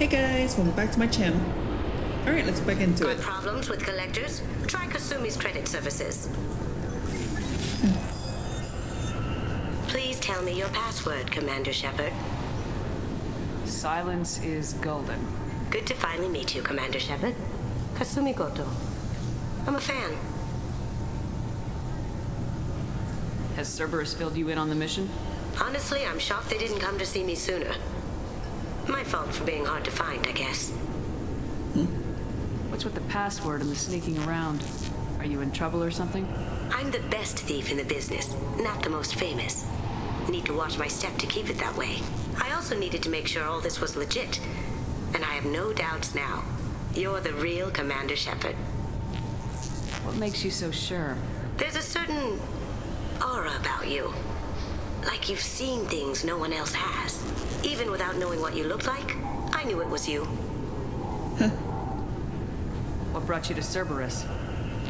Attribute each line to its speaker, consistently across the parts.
Speaker 1: Hey guys, welcome back to my channel. Alright, let's get back into it.
Speaker 2: Got problems with collectors? Try Kasumi's credit services. Please tell me your password, Commander Shepard.
Speaker 3: Silence is golden.
Speaker 2: Good to finally meet you, Commander Shepard. Kasumi Goto. I'm a fan.
Speaker 3: Has Cerberus filled you in on the mission?
Speaker 2: Honestly, I'm shocked they didn't come to see me sooner. My fault for being hard to find, I guess.
Speaker 3: What's with the password and the sneaking around? Are you in trouble or something?
Speaker 2: I'm the best thief in the business, not the most famous. Need to watch my step to keep it that way. I also needed to make sure all this was legit. And I have no doubts now. You're the real Commander Shepard.
Speaker 3: What makes you so sure?
Speaker 2: There's a certain aura about you. Like you've seen things no one else has. Even without knowing what you looked like, I knew it was you.
Speaker 3: What brought you to Cerberus?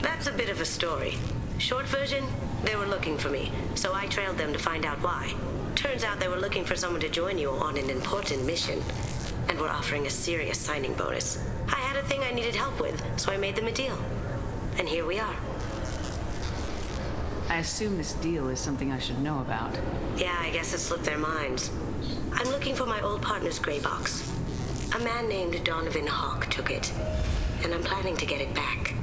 Speaker 2: That's a bit of a story. Short version, they were looking for me, so I trailed them to find out why. Turns out they were looking for someone to join you on an important mission, and were offering a serious signing bonus. I had a thing I needed help with, so I made them a deal. And here we are.
Speaker 3: I assume this deal is something I should know about.
Speaker 2: Yeah, I guess it slipped their minds. I'm looking for my old partner's gray box. A man named Donovan Hawk took it, and I'm planning to get it back.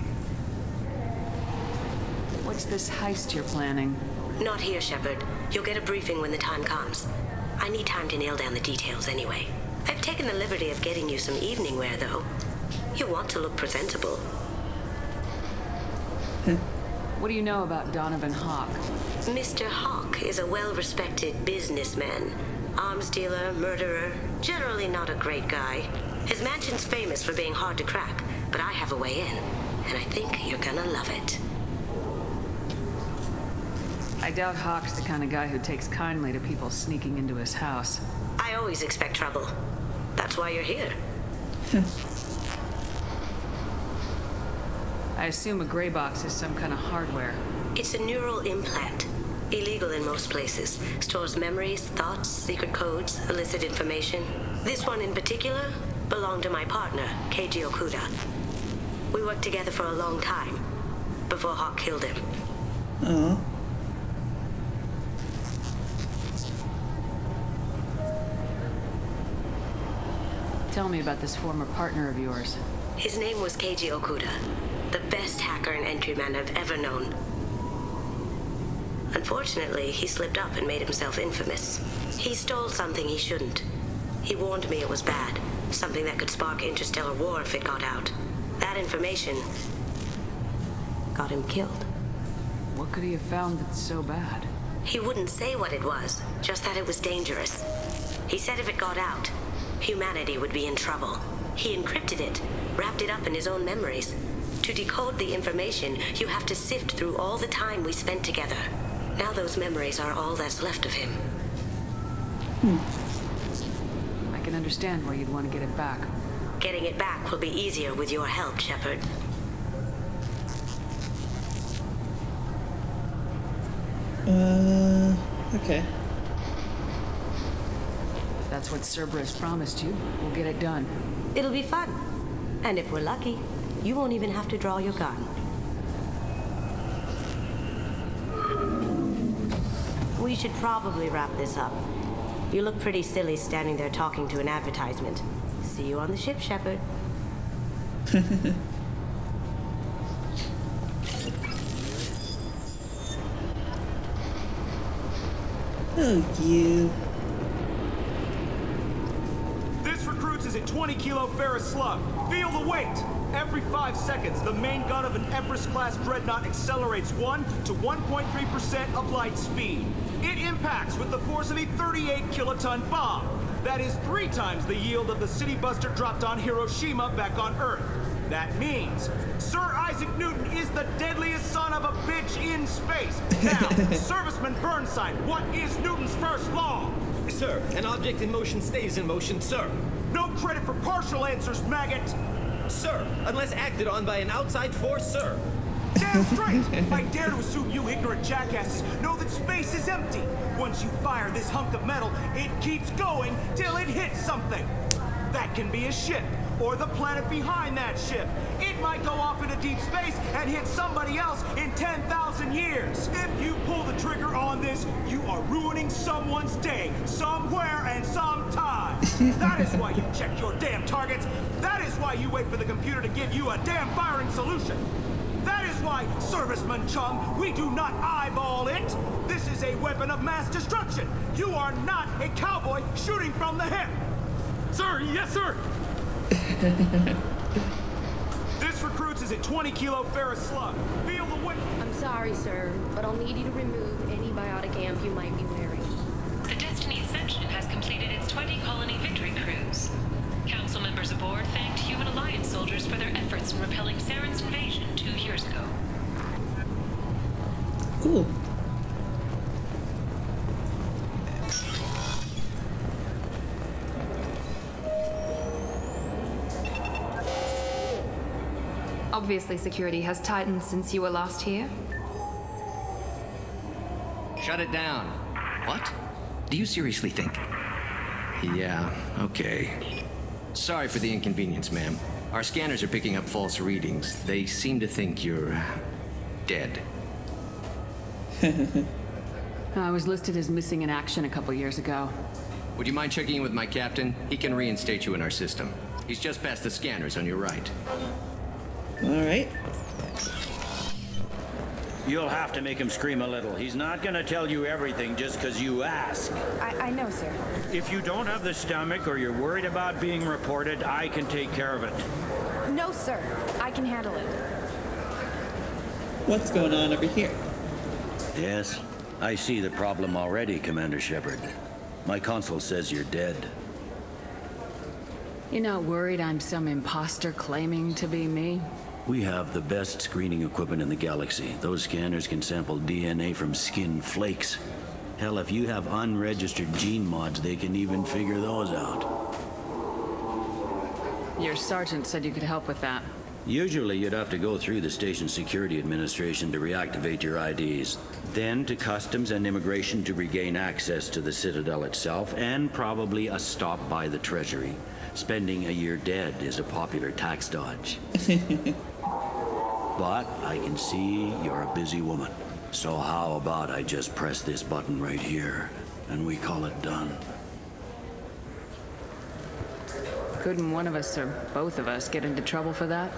Speaker 3: What's this heist you're planning?
Speaker 2: Not here, Shepard. You'll get a briefing when the time comes. I need time to nail down the details anyway. I've taken the liberty of getting you some evening wear, though. You want to look presentable.
Speaker 3: What do you know about Donovan Hawk?
Speaker 2: Mr. Hawk is a well-respected businessman. Arms dealer, murderer, generally not a great guy. His mansion's famous for being hard to crack, but I have a way in, and I think you're gonna love it.
Speaker 3: I doubt Hawk's the kind of guy who takes kindly to people sneaking into his house.
Speaker 2: I always expect trouble. That's why you're here.
Speaker 3: I assume a gray box is some kind of hardware.
Speaker 2: It's a neural implant. Illegal in most places. Stores memories, thoughts, secret codes, illicit information. This one in particular belonged to my partner, Keiji Okuda. We worked together for a long time, before Hawk killed him.
Speaker 1: Oh.
Speaker 3: Tell me about this former partner of yours.
Speaker 2: His name was Keiji Okuda, the best hacker and entryman I've ever known. Unfortunately, he slipped up and made himself infamous. He stole something he shouldn't. He warned me it was bad, something that could spark interstellar war if it got out. That information got him killed.
Speaker 3: What could he have found that's so bad?
Speaker 2: He wouldn't say what it was, just that it was dangerous. He said if it got out, humanity would be in trouble. He encrypted it, wrapped it up in his own memories. To decode the information, you have to sift through all the time we spent together. Now those memories are all that's left of him.
Speaker 3: I can understand why you'd want to get it back.
Speaker 2: Getting it back will be easier with your help, Shepard.
Speaker 1: Okay.
Speaker 3: If that's what Cerberus promised you, we'll get it done.
Speaker 2: It'll be fun. And if we're lucky, you won't even have to draw your gun. We should probably wrap this up. You look pretty silly standing there talking to an advertisement. See you on the ship, Shepard.
Speaker 1: Oh, you.
Speaker 4: This recruits is a 20-kilo ferrous slug. Feel the weight! Every 5 seconds, the main gun of an Empress-class dreadnought accelerates 1 to 1.3% of light speed. It impacts with the force of a 38-kiloton bomb. That is 3 times the yield of the city buster dropped on Hiroshima back on Earth. That means Sir Isaac Newton is the deadliest son of a bitch in space. Now, Serviceman Burnside, what is Newton's first law?
Speaker 5: Sir, an object in motion stays in motion, sir.
Speaker 4: No credit for partial answers, maggot!
Speaker 5: Sir, unless acted on by an outside force, sir.
Speaker 4: Damn straight! I dare to assume you ignorant jackasses know that space is empty. Once you fire this hunk of metal, it keeps going till it hits something. That can be a ship, or the planet behind that ship. It might go off into deep space and hit somebody else in 10,000 years. If you pull the trigger on this, you are ruining someone's day, somewhere and sometime. That is why you check your damn targets. That is why you wait for the computer to give you a damn firing solution. That is why, Serviceman Chung, we do not eyeball it. This is a weapon of mass destruction. You are not a cowboy shooting from the hip. Sir, yes, sir. This recruits is a 20-kilo ferrous slug. Feel the weight.
Speaker 6: I'm sorry, sir, but I'll need you to remove any biotic amp you might be wearing.
Speaker 7: The Destiny Ascension has completed its 20-colony victory cruise. Council members aboard thanked Human Alliance soldiers for their efforts in repelling Saren's invasion 2 years ago.
Speaker 1: Cool.
Speaker 8: Obviously, security has tightened since you were last here.
Speaker 9: Shut it down. What? Do you seriously think? Yeah, okay. Sorry for the inconvenience, ma'am. Our scanners are picking up false readings. They seem to think you're dead.
Speaker 3: I was listed as missing in action a couple years ago.
Speaker 9: Would you mind checking in with my captain? He can reinstate you in our system. He's just past the scanners on your right.
Speaker 1: All right.
Speaker 10: You'll have to make him scream a little. He's not gonna tell you everything just because you ask.
Speaker 6: I know, sir.
Speaker 10: If you don't have the stomach or you're worried about being reported, I can take care of it.
Speaker 6: No, sir. I can handle it.
Speaker 1: What's going on over here?
Speaker 10: Yes, I see the problem already, Commander Shepard. My console says you're dead.
Speaker 3: You're not worried I'm some imposter claiming to be me?
Speaker 10: We have the best screening equipment in the galaxy. Those scanners can sample DNA from skin flakes. Hell, if you have unregistered gene mods, they can even figure those out.
Speaker 3: Your sergeant said you could help with that.
Speaker 10: Usually you'd have to go through the station security administration to reactivate your IDs, then to customs and immigration to regain access to the Citadel itself, and probably a stop by the Treasury. Spending a year dead is a popular tax dodge. But I can see you're a busy woman. So how about I just press this button right here, and we call it done?
Speaker 3: Couldn't one of us or both of us get into trouble for that?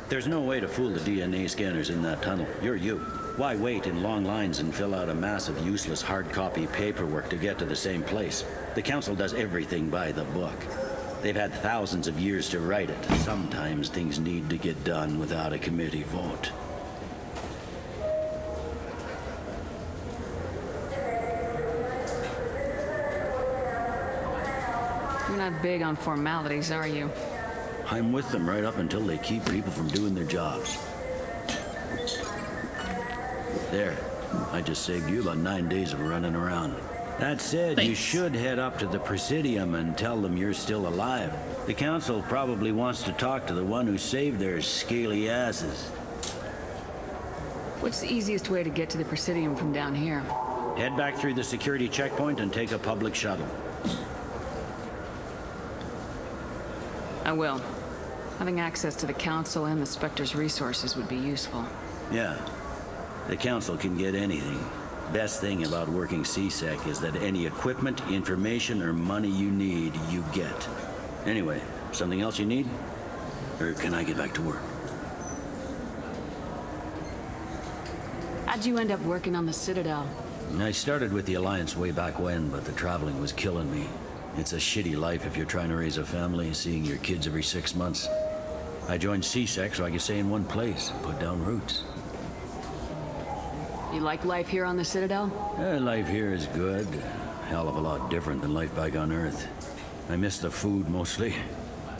Speaker 10: There's no way to fool the DNA scanners in that tunnel. You're you. Why wait in long lines and fill out a massive useless hard copy paperwork to get to the same place? The Council does everything by the book. They've had thousands of years to write it. Sometimes things need to get done without a committee vote.
Speaker 3: You're not big on formalities, are you?
Speaker 10: I'm with them right up until they keep people from doing their jobs. There. I just saved you about 9 days of running around. That said, you should head up to the Presidium and tell them you're still alive. The Council probably wants to talk to the one who saved their scaly asses.
Speaker 3: What's the easiest way to get to the Presidium from down here?
Speaker 10: Head back through the security checkpoint and take a public shuttle.
Speaker 3: I will. Having access to the Council and the Spectre's resources would be useful.
Speaker 10: Yeah. The Council can get anything. Best thing about working CSEC is that any equipment, information, or money you need, you get. Anyway, something else you need? Or can I get back to work?
Speaker 3: How'd you end up working on the Citadel?
Speaker 10: I started with the Alliance way back when, but the traveling was killing me. It's a shitty life if you're trying to raise a family, seeing your kids every 6 months. I joined CSEC so I could stay in one place, put down roots.
Speaker 3: You like life here on the Citadel?
Speaker 10: Life here is good. Hell of a lot different than life back on Earth. I miss the food mostly.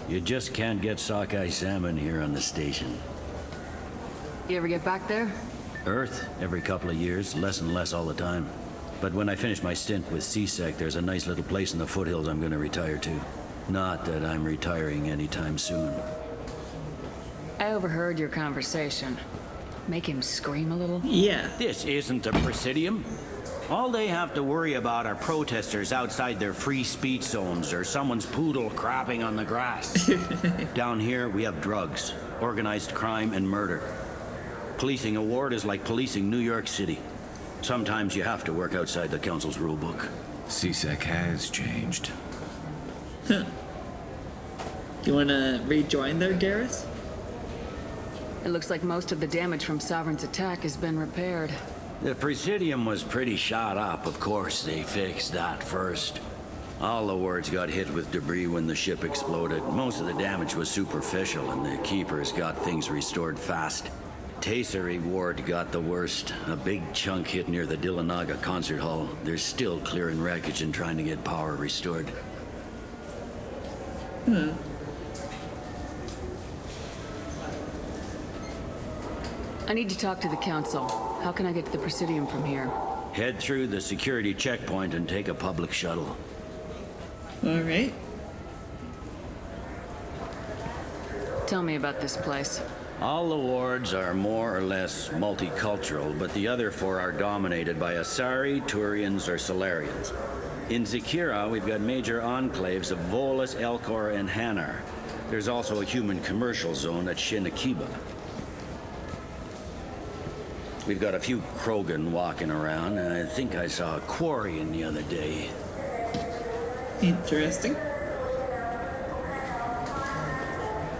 Speaker 10: You just can't get sockeye salmon here on the station.
Speaker 3: You ever get back there?
Speaker 10: Earth, every couple of years, less and less all the time. But when I finish my stint with CSEC, there's a nice little place in the foothills I'm gonna retire to. Not that I'm retiring anytime soon.
Speaker 3: I overheard your conversation. Make him scream a little?
Speaker 1: Yeah.
Speaker 10: This isn't a Presidium. All they have to worry about are protesters outside their free speech zones or someone's poodle crapping on the grass. Down here, we have drugs, organized crime, and murder. Policing a ward is like policing New York City. Sometimes you have to work outside the council's rulebook.
Speaker 11: CSEC has changed.
Speaker 1: You wanna rejoin there, Garrus?
Speaker 3: It looks like most of the damage from Sovereign's attack has been repaired.
Speaker 10: The Presidium was pretty shot up. Of course, they fixed that first. All the wards got hit with debris when the ship exploded. Most of the damage was superficial, and the Keepers got things restored fast. Tasery Ward got the worst. A big chunk hit near the Dillanaga concert hall. They're still clearing wreckage and trying to get power restored.
Speaker 3: I need to talk to the council. How can I get to the Presidium from here?
Speaker 10: Head through the security checkpoint and take a public shuttle.
Speaker 1: Alright.
Speaker 3: Tell me about this place.
Speaker 10: All the wards are more or less multicultural, but the other four are dominated by Asari, Turians, or Solarians. In Zakira, we've got major enclaves of Volus, Elcor, and Hanar. There's also a human commercial zone at Shinakiba. We've got a few Krogan walking around, and I think I saw a Quarian the other day.
Speaker 1: Interesting.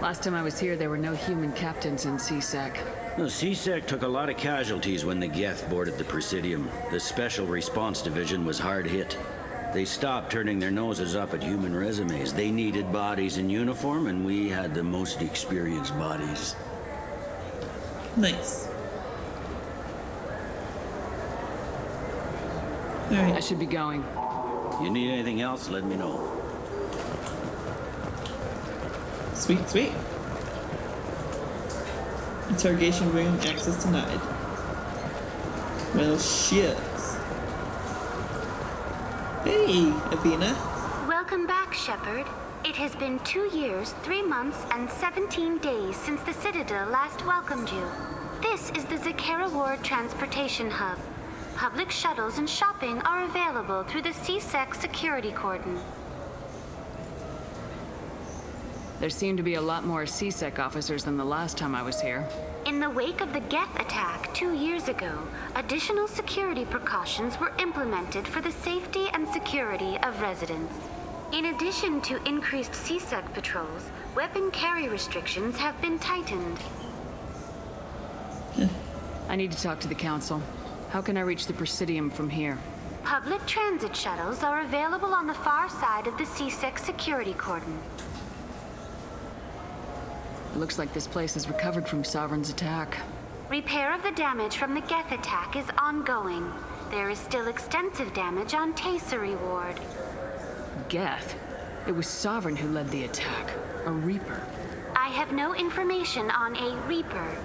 Speaker 3: Last time I was here, there were no human captains in CSEC.
Speaker 10: The CSEC took a lot of casualties when the Geth boarded the Presidium. The Special Response Division was hard hit. They stopped turning their noses up at human resumes. They needed bodies in uniform, and we had the most experienced bodies.
Speaker 1: Nice.
Speaker 3: I
Speaker 1: Alright.
Speaker 3: should be going.
Speaker 10: You need anything else, let me know.
Speaker 1: Sweet, sweet. Interrogation room access denied. Well, shit. Hey, Avina.
Speaker 12: Welcome back, Shepard. It has been 2 years, 3 months, and 17 days since the Citadel last welcomed you. This is the Zakera Ward Transportation Hub. Public shuttles and shopping are available through the CSEC security cordon.
Speaker 3: There seem to be a lot more CSEC officers than the last time I was here.
Speaker 12: In the wake of the Geth attack 2 years ago, additional security precautions were implemented for the safety and security of residents. In addition to increased CSEC patrols, weapon carry restrictions have been tightened.
Speaker 3: I need to talk to the council. How can I reach the Presidium from here?
Speaker 12: Public transit shuttles are available on the far side of the CSEC security cordon.
Speaker 3: It looks like this place has recovered from Sovereign's attack.
Speaker 12: Repair of the damage from the Geth attack is ongoing. There is still extensive damage on Tasery Ward.
Speaker 3: Geth? It was Sovereign who led the attack. A Reaper.
Speaker 12: I have no information on a Reaper.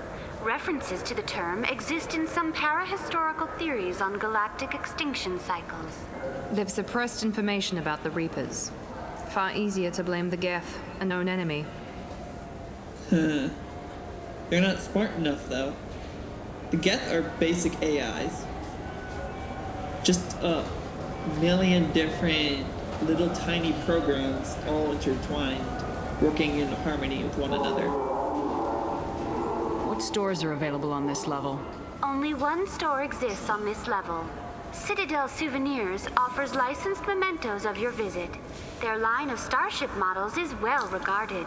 Speaker 12: References to the term exist in some parahistorical theories on galactic extinction cycles.
Speaker 8: They've suppressed information about the Reapers. Far easier to blame the Geth, a known enemy.
Speaker 1: They're not smart enough, though. The Geth are basic AIs. Just a million different little tiny programs all intertwined, working in harmony with one another.
Speaker 3: What stores are available on this level?
Speaker 12: Only one store exists on this level. Citadel Souvenirs offers licensed mementos of your visit. Their line of starship models is well regarded.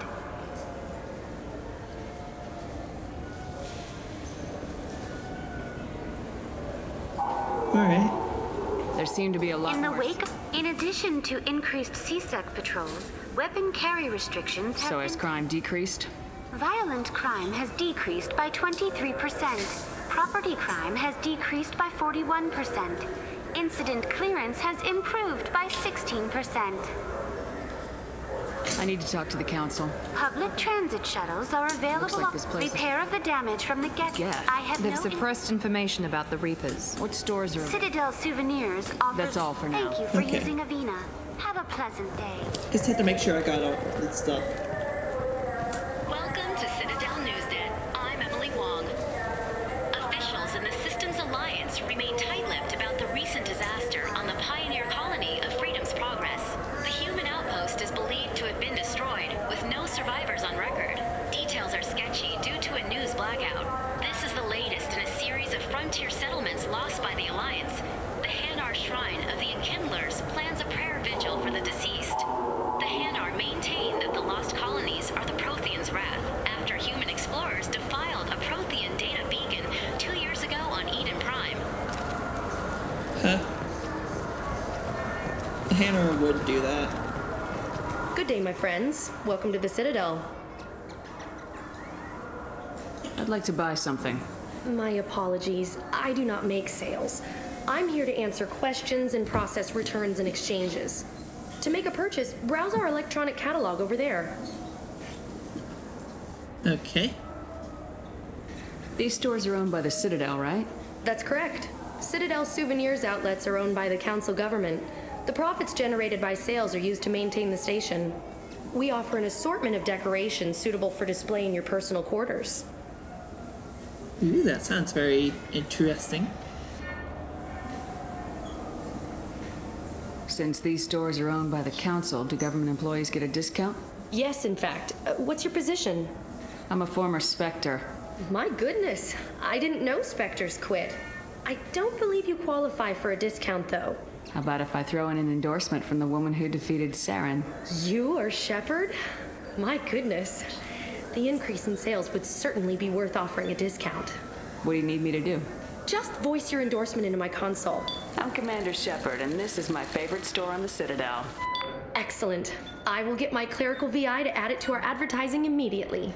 Speaker 1: Alright.
Speaker 3: There seem to be a lot more.
Speaker 12: In addition to increased CSEC patrols, weapon carry restrictions have
Speaker 3: So has
Speaker 12: been...
Speaker 3: crime decreased?
Speaker 12: Violent crime has decreased by 23%. Property crime has decreased by 41%. Incident clearance has improved by 16%.
Speaker 3: I need to talk to the council.
Speaker 12: Public transit shuttles are available
Speaker 3: like this place is-
Speaker 12: repair of the damage from the Geth. I have
Speaker 8: They've
Speaker 12: no
Speaker 8: suppressed information about the Reapers.
Speaker 3: What stores are
Speaker 12: Citadel Souvenirs offers...
Speaker 3: That's all for now.
Speaker 12: Thank you for
Speaker 1: Okay.
Speaker 12: using Avina. Have a pleasant day.
Speaker 1: Just had to make sure I got all the stuff.
Speaker 7: Welcome to Citadel Newsnet. I'm Emily Wong. Officials in the Systems Alliance remain tight-lipped about the recent
Speaker 13: recent disaster on the pioneer colony of Freedom's Progress. The human outpost is believed to have been destroyed, with no survivors on record. Details are sketchy due to a news blackout. This is the latest in a series of frontier settlements lost by the Alliance. The Hanar Shrine of the Enkindlers plans a prayer vigil for the deceased. The Hanar maintain that the lost colonies are the Protheans' wrath, after human explorers defiled a Prothean data beacon 2 years ago on Eden Prime.
Speaker 1: Huh. Hannah would do that.
Speaker 6: Good day, my friends. Welcome to the Citadel.
Speaker 3: I'd like to buy something.
Speaker 6: My apologies. I do not make sales. I'm here to answer questions and process returns and exchanges. To make a purchase, browse our electronic catalog over there.
Speaker 1: Okay.
Speaker 3: These stores are owned by the Citadel, right?
Speaker 6: That's correct. Citadel souvenirs outlets are owned by the council government. The profits generated by sales are used to maintain the station. We offer an assortment of decorations suitable for display in your personal quarters.
Speaker 1: Ooh, that sounds very interesting.
Speaker 3: Since these stores are owned by the council, do government employees get a discount?
Speaker 6: Yes, in fact. What's your position?
Speaker 3: I'm a former Spectre.
Speaker 6: My goodness, I didn't know Spectres quit. I don't believe you qualify for a discount, though.
Speaker 3: How about if I throw in an endorsement from the woman who defeated Saren?
Speaker 6: You are Shepard? My goodness. The increase in sales would certainly be worth offering a discount.
Speaker 3: What do you need me to do?
Speaker 6: Just voice your endorsement into my console.
Speaker 3: I'm Commander Shepard, and this is my favorite store on the Citadel.
Speaker 6: Excellent. I will get my clerical VI to add it to our advertising immediately.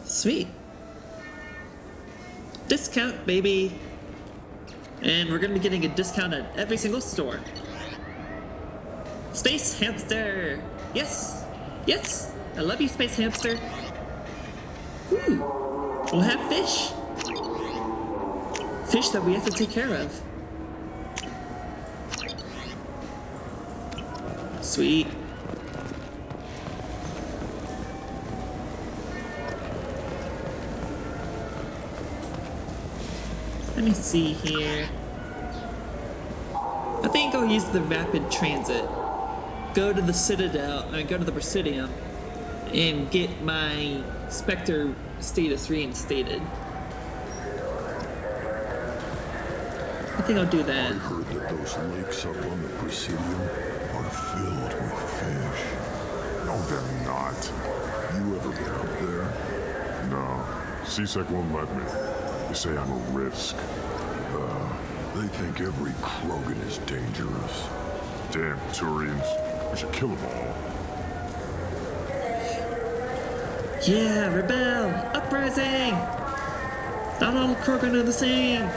Speaker 1: Sweet. Discount, baby. And we're gonna be getting a discount at every single store. Space Hamster! Yes! Yes! I love you, Space Hamster. Ooh! We'll have fish! Fish that we have to take care of. Sweet. Let me see here. I think I'll use the rapid transit. Go to the Citadel, go to the Presidium, and get my Spectre status reinstated. I think I'll do that.
Speaker 14: I heard that those lakes up on the Presidium are filled with fish. No, they're not. You ever been up there? No. CSEC won't let me. They say I'm a risk. They think every Krogan is dangerous. Damn Turians. We should kill them all.
Speaker 1: Yeah, rebel! Uprising! Not all Krogan are the same!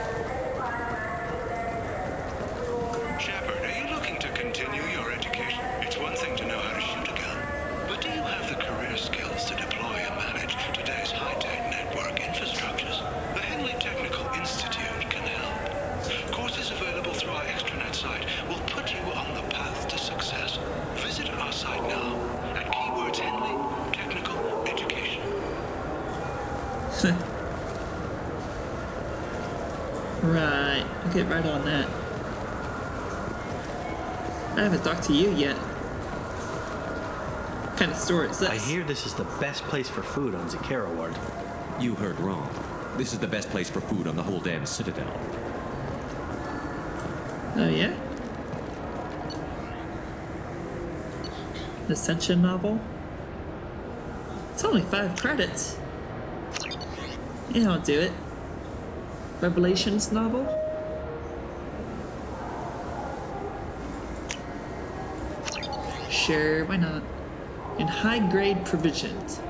Speaker 15: Shepard, are you looking to continue your education? It's one thing to know how to shoot a gun, but do you have the career skills to deploy and manage today's high-tech network infrastructures? The Henley Technical Institute can help. Courses available through our extranet site will put you on the path to success. Visit our site now at keywords Henley Technical Education.
Speaker 1: Right, I'll get right on that. I haven't talked to you yet. What kind of store is this?
Speaker 16: I hear this is the best place for food on Zakera Ward.
Speaker 9: You heard wrong. This is the best place for food on the whole damn Citadel.
Speaker 1: Oh, yeah? An Ascension novel? It's only 5 credits. Yeah, I'll do it. Revelations novel? Sure, why not? And high-grade provisions.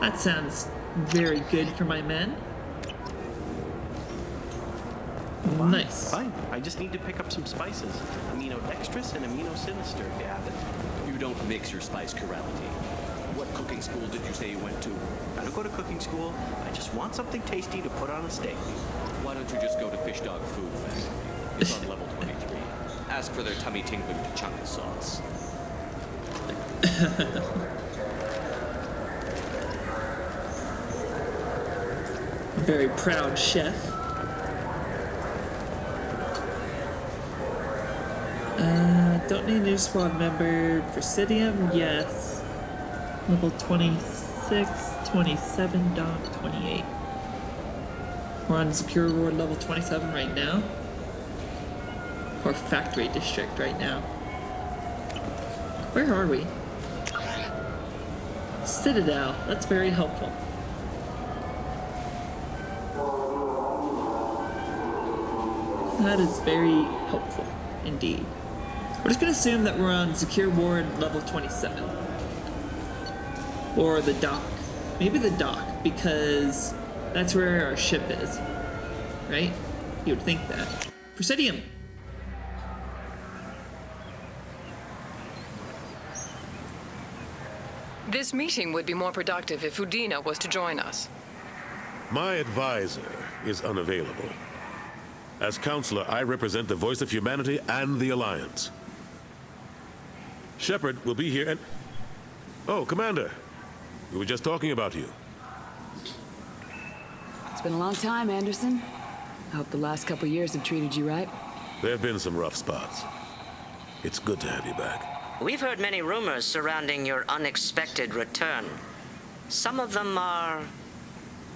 Speaker 1: That sounds very good for my men.
Speaker 16: Fine,
Speaker 1: Nice.
Speaker 16: Fine. I just need to pick up some spices. Amino dextrous and amino sinister if you have it.
Speaker 9: You don't mix your spice chirality. What cooking school did you say you went to?
Speaker 16: I don't go to cooking school. I just want something tasty to put on a steak.
Speaker 9: Why don't you just go to Fish Dog Food Factory? It's on level 23. Ask for their tummy tingling chunky sauce.
Speaker 1: Very proud chef. Don't need a new squad member. Presidium, yes. Level 26, 27, Doc, 28. We're on Secure Reward level 27 right now. Or Factory District right now. Where are we? Citadel. That's very helpful. That is very helpful, indeed. We're just going to assume that we're on Secure Ward level 27. Or the dock. Maybe the dock, because that's where our ship is. Right? You would think that. Presidium!
Speaker 17: This meeting would be more productive if Udina was to join us.
Speaker 18: My advisor is unavailable. As counselor, I represent the voice of humanity and the Alliance. Shepard will be here and... Oh, Commander. We were just talking about you.
Speaker 3: It's been a long time, Anderson. I hope the last couple years have treated you right.
Speaker 18: There have been some rough spots. It's good to have you back.
Speaker 2: We've heard many rumors surrounding your unexpected return. Some of them are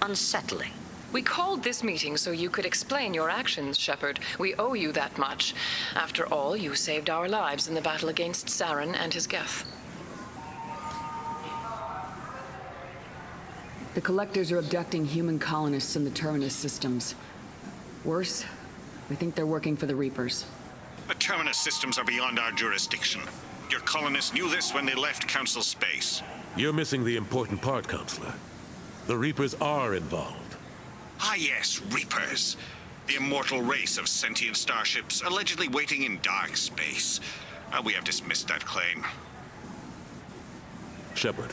Speaker 2: unsettling.
Speaker 17: We called this meeting so you could explain your actions, Shepard. We owe you that much. After all, you saved our lives in the battle against Saren and his Geth.
Speaker 3: The Collectors are abducting human colonists in the Terminus systems. Worse, we think they're working for the Reapers.
Speaker 19: The Terminus systems are beyond our jurisdiction. Your colonists knew this when they left Council space.
Speaker 18: You're missing the important part, Counselor. The Reapers are involved.
Speaker 19: Ah yes, Reapers. The immortal race of sentient starships allegedly waiting in dark space. We have dismissed that claim.
Speaker 18: Shepard,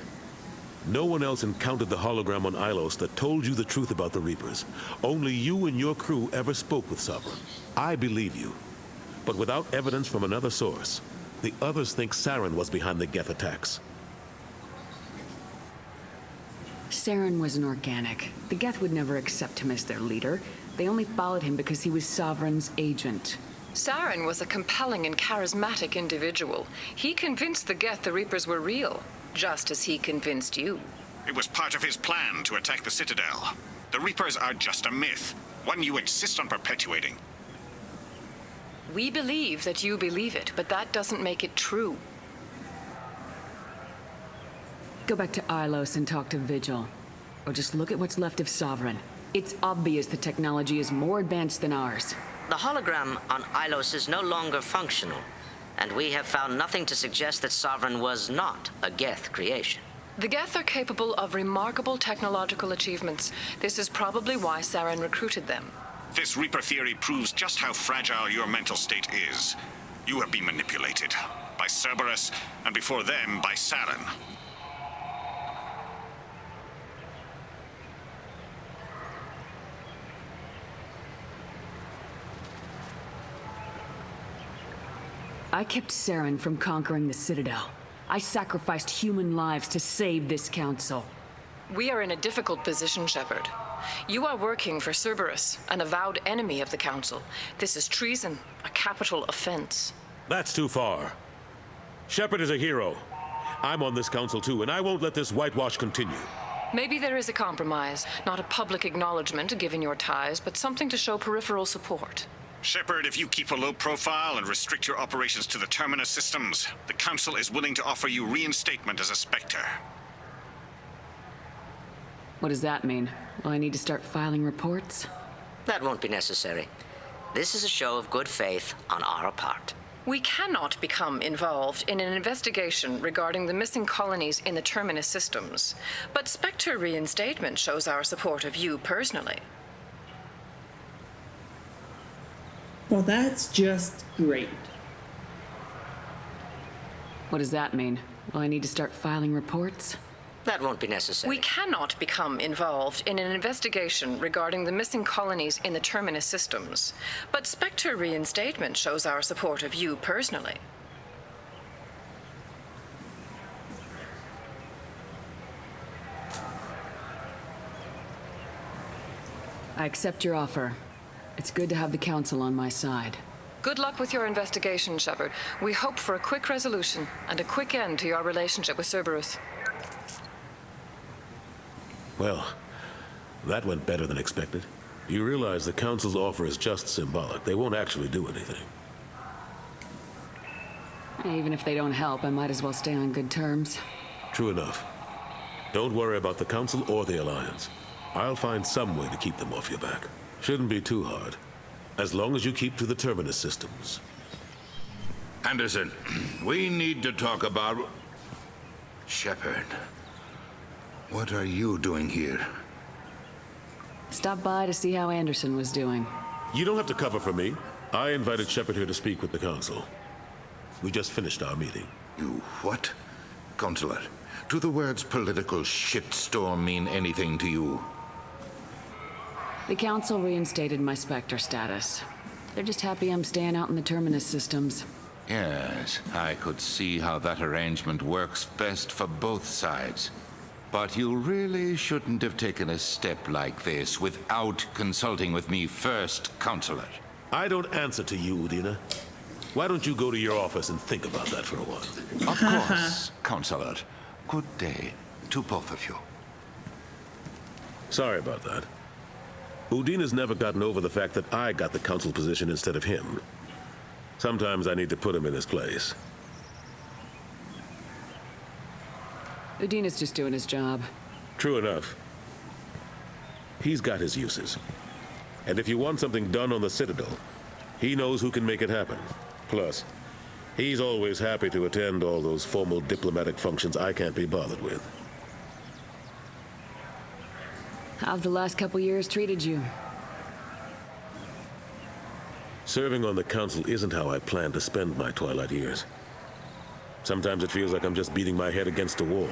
Speaker 18: no one else encountered the hologram on Ilos that told you the truth about the Reapers. Only you and your crew ever spoke with Sovereign. I believe you. But without evidence from another source, the others think Saren was behind the Geth attacks.
Speaker 3: Saren was an organic. The Geth would never accept him as their leader. They only followed him because he was Sovereign's agent.
Speaker 17: Saren was a compelling and charismatic individual. He convinced the Geth the Reapers were real, just as he convinced you.
Speaker 19: It was part of his plan to attack the Citadel. The Reapers are just a myth, one you insist on perpetuating.
Speaker 17: We believe that you believe it, but that doesn't make it true.
Speaker 3: Go back to Ilos and talk to Vigil. Or just look at what's left of Sovereign. It's obvious the technology is more advanced than ours.
Speaker 2: The hologram on Ilos is no longer functional, and we have found nothing to suggest that Sovereign was not a Geth creation.
Speaker 17: The Geth are capable of remarkable technological achievements. This is probably why Saren recruited them.
Speaker 19: This Reaper theory proves just how fragile your mental state is. You have been manipulated by Cerberus, and before them, by Saren.
Speaker 3: I kept Saren from conquering the Citadel. I sacrificed human lives to save this council.
Speaker 17: We are in a difficult position, Shepard. You are working for Cerberus, an avowed enemy of the Council. This is treason, a capital offense.
Speaker 18: That's too far. Shepard is a hero. I'm on this council too, and I won't let this whitewash continue.
Speaker 17: Maybe there is a compromise, not a public acknowledgement given your ties, but something to show peripheral support.
Speaker 19: Shepard, if you keep a low profile and restrict your operations to the Terminus systems, the Council is willing to offer you reinstatement as a Spectre.
Speaker 3: What does that mean? Will I need to start filing reports?
Speaker 2: That won't be necessary. This is a show of good faith on our part.
Speaker 17: We cannot become involved in an investigation regarding the missing colonies in the Terminus systems, but Spectre reinstatement shows our support of you personally.
Speaker 1: Well, that's just great.
Speaker 3: What does that mean? Will I need to start filing reports?
Speaker 2: That won't be necessary.
Speaker 17: We cannot become involved in an investigation regarding the missing colonies in the Terminus systems, but Spectre reinstatement shows our support of you personally.
Speaker 3: I accept your offer. It's good to have the Council on my side.
Speaker 17: Good luck with your investigation, Shepard. We hope for a quick resolution and a quick end to your relationship with Cerberus.
Speaker 18: Well, that went better than expected. You realize the Council's offer is just symbolic. They won't actually do anything.
Speaker 3: Even if they don't help, I might as well stay on good terms.
Speaker 18: True enough. Don't worry about the Council or the Alliance. I'll find some way to keep them off your back. Shouldn't be too hard. As long as you keep to the Terminus systems.
Speaker 20: Anderson, we need to talk about... Shepard. What are you doing here?
Speaker 3: Stopped by to see how Anderson was doing.
Speaker 18: You don't have to cover for me. I invited Shepard here to speak with the Council. We just finished our meeting.
Speaker 20: You what? Consular, do the words political shitstorm mean anything to you?
Speaker 3: The Council reinstated my Spectre status. They're just happy I'm staying out in the Terminus systems.
Speaker 20: Yes, I could see how that arrangement works best for both sides. But you really shouldn't have taken a step like this without consulting with me first, Consular.
Speaker 18: I don't answer to you, Udina. Why don't you go to your office and think about that for a while?
Speaker 20: Of course, Consular. Good day to both of you.
Speaker 18: Sorry about that. Udina's never gotten over the fact that I got the Council position instead of him. Sometimes I need to put him in his place.
Speaker 3: Udina's just doing his job.
Speaker 18: True enough. He's got his uses. And if you want something done on the Citadel, he knows who can make it happen. Plus, he's always happy to attend all those formal diplomatic functions I can't be bothered with.
Speaker 3: How've the last couple years treated you?
Speaker 18: Serving on the Council isn't how I plan to spend my twilight years. Sometimes it feels like I'm just beating my head against a wall.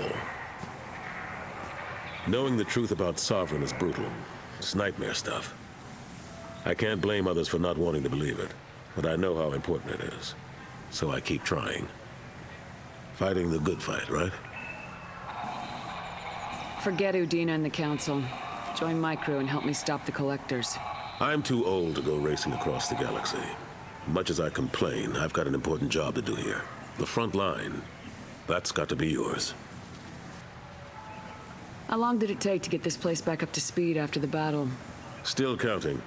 Speaker 18: Knowing the truth about Sovereign is brutal. It's nightmare stuff. I can't blame others for not wanting to believe it, but I know how important it is. So I keep trying. Fighting the good fight, right?
Speaker 3: Forget Udina and the Council. Join my crew and help me stop the Collectors.
Speaker 18: I'm too old to go racing across the galaxy. Much as I complain, I've got an important job to do here. The front line, that's got to be yours.
Speaker 3: How long did it take to get this place back up to speed after the battle?
Speaker 18: Still counting.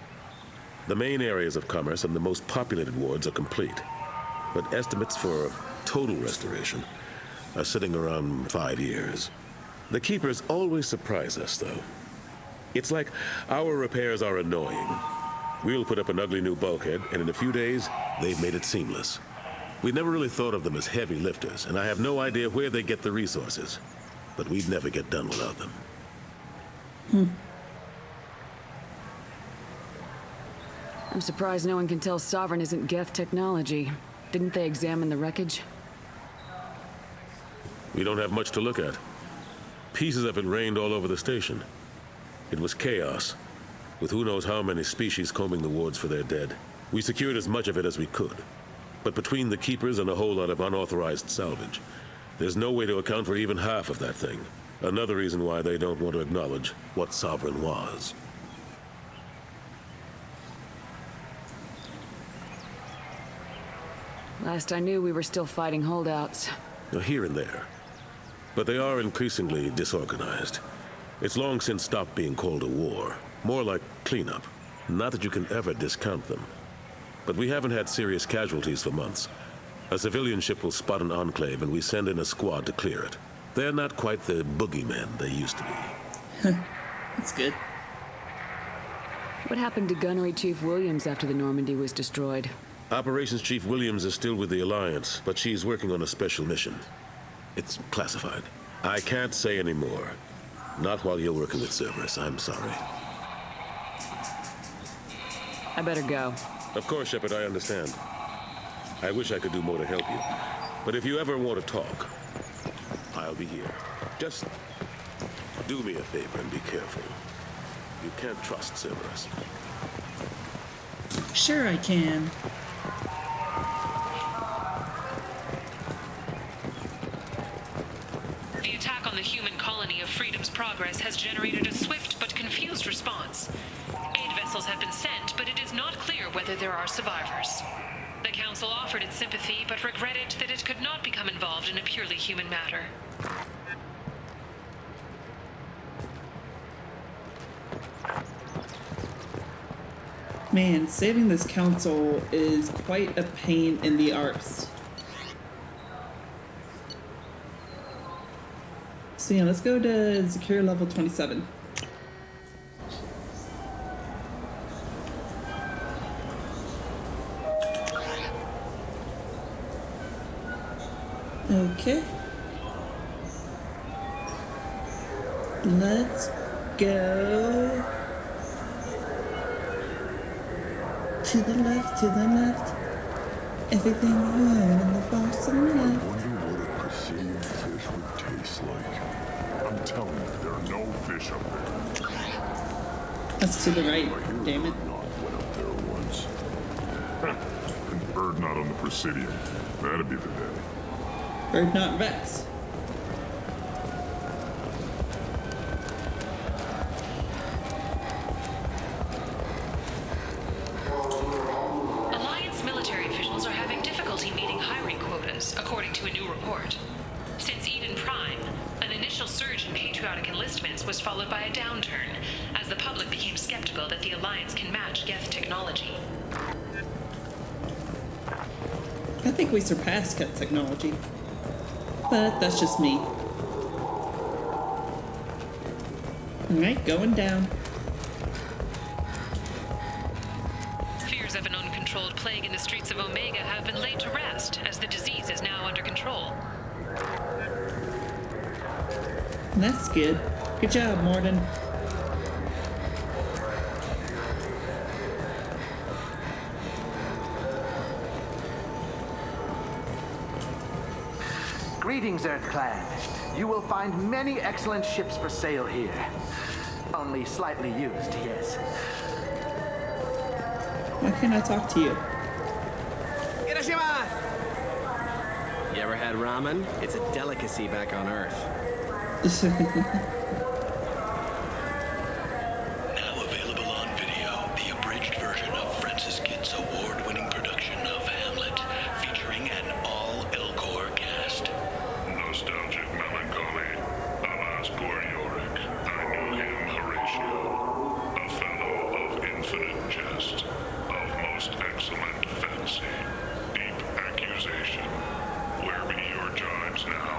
Speaker 18: The main areas of commerce and the most populated wards are complete. But estimates for total restoration are sitting around 5 years. The Keepers always surprise us, though. It's like our repairs are annoying. We'll put up an ugly new bulkhead, and in a few days, they've made it seamless. We never really thought of them as heavy lifters, and I have no idea where they get the resources. But we'd never get done without them.
Speaker 3: I'm surprised no one can tell Sovereign isn't Geth technology. Didn't they examine the wreckage?
Speaker 18: We don't have much to look at. Pieces of it rained all over the station. It was chaos, with who knows how many species combing the wards for their dead. We secured as much of it as we could. But between the Keepers and a whole lot of unauthorized salvage, there's no way to account for even half of that thing. Another reason why they don't want to acknowledge what Sovereign was.
Speaker 3: Last I knew, we were still fighting holdouts.
Speaker 18: Here and there. But they are increasingly disorganized. It's long since stopped being called a war. More like cleanup. Not that you can ever discount them. But we haven't had serious casualties for months. A civilian ship will spot an enclave and we send in a squad to clear it. They're not quite the boogeymen they used to be.
Speaker 1: That's good.
Speaker 3: What happened to Gunnery Chief Williams after the Normandy was destroyed?
Speaker 18: Operations Chief Williams is still with the Alliance, but she's working on a special mission. It's classified. I can't say any more. Not while you're working with Cerberus, I'm sorry.
Speaker 3: I better go.
Speaker 18: Of course, Shepard, I understand. I wish I could do more to help you. But if you ever want to talk, I'll be here. Just do me a favor and be careful. You can't trust Cerberus.
Speaker 1: Sure I can.
Speaker 7: The attack on the human colony of Freedom's Progress has generated a swift but confused response. Aid vessels have been sent, but it is not clear whether there are survivors. Council offered its sympathy, but regretted that it could not become involved in a purely human matter.
Speaker 1: Man, saving this council is quite a pain in the arse. So yeah, let's go to Zakir level 27. Okay. Let's go to the left, everything good in the bottom left.
Speaker 14: I wonder what a Presidium fish would taste like. I'm telling you, there are no fish up there.
Speaker 1: That's to the right, damn it.
Speaker 14: Went up there once. And bird not on the Presidium. That'd be the day.
Speaker 1: Bird not Rex.
Speaker 7: Alliance military officials are having difficulty meeting hiring quotas, according to a new report. Since Eden Prime, an initial surge in patriotic enlistments was followed by a downturn, as the public became skeptical that the Alliance can match Geth technology.
Speaker 1: I think we surpassed Geth technology. But that's just me. Alright, going down.
Speaker 7: Fears of an uncontrolled plague in the streets of Omega have been laid to rest, as the disease is now under control.
Speaker 1: That's good. Good job, Morden.
Speaker 21: Greetings, Earth Clan. You will find many excellent ships for sale here. Only slightly used, yes.
Speaker 1: Why can't I talk to you?
Speaker 5: You ever had ramen? It's a delicacy back on Earth.
Speaker 15: Now available on video, the abridged version of Francis Kidd's award-winning production of Hamlet, featuring an all-Elcor cast.
Speaker 14: Nostalgic melancholy. Alas, poor Yorick. I knew him, Horatio. A fellow of infinite jest, of most excellent fancy, deep accusation. Where be your jibes now?